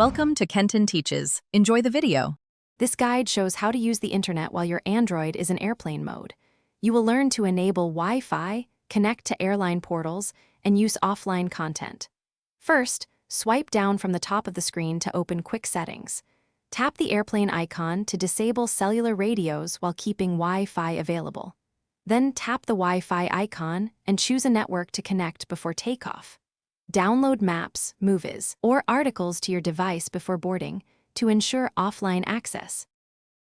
Welcome to Kenton Teaches. Enjoy the video. This guide shows how to use the internet while your Android is in airplane mode. You will learn to enable Wi-Fi, connect to airline portals, and use offline content. First, swipe down from the top of the screen to open Quick Settings. Tap the airplane icon to disable cellular radios while keeping Wi-Fi available. Then tap the Wi-Fi icon and choose a network to connect before takeoff. Download maps, movies, or articles to your device before boarding to ensure offline access.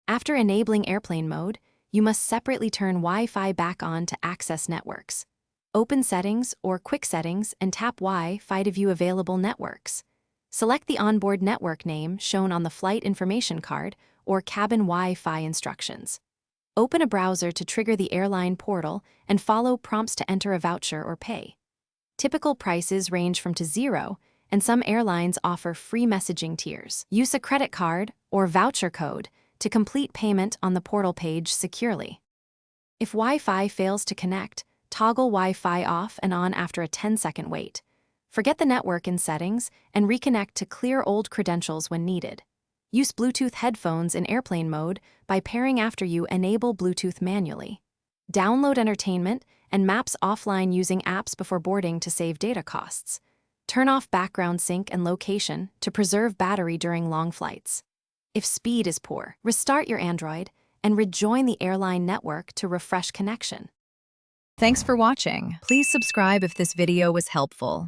After enabling airplane mode, you must separately turn Wi-Fi back on to access networks. Open Settings or Quick Settings and tap Wi-Fi to view available networks. Select the onboard network name shown on the flight information card or cabin Wi-Fi instructions. Open a browser to trigger the airline portal and follow prompts to enter a voucher or pay. Typical prices range from $0, and some airlines offer free messaging tiers. Use a credit card or voucher code to complete payment on the portal page securely. If Wi-Fi fails to connect, toggle Wi-Fi off and on after a 10-second wait. Forget the network in settings and reconnect to clear old credentials when needed. Use Bluetooth headphones in airplane mode by pairing after you enable Bluetooth manually. Download entertainment and maps offline using apps before boarding to save data costs. Turn off background sync and location to preserve battery during long flights. If speed is poor, restart your Android and rejoin the airline network to refresh connection. Thanks for watching. Please subscribe if this video was helpful.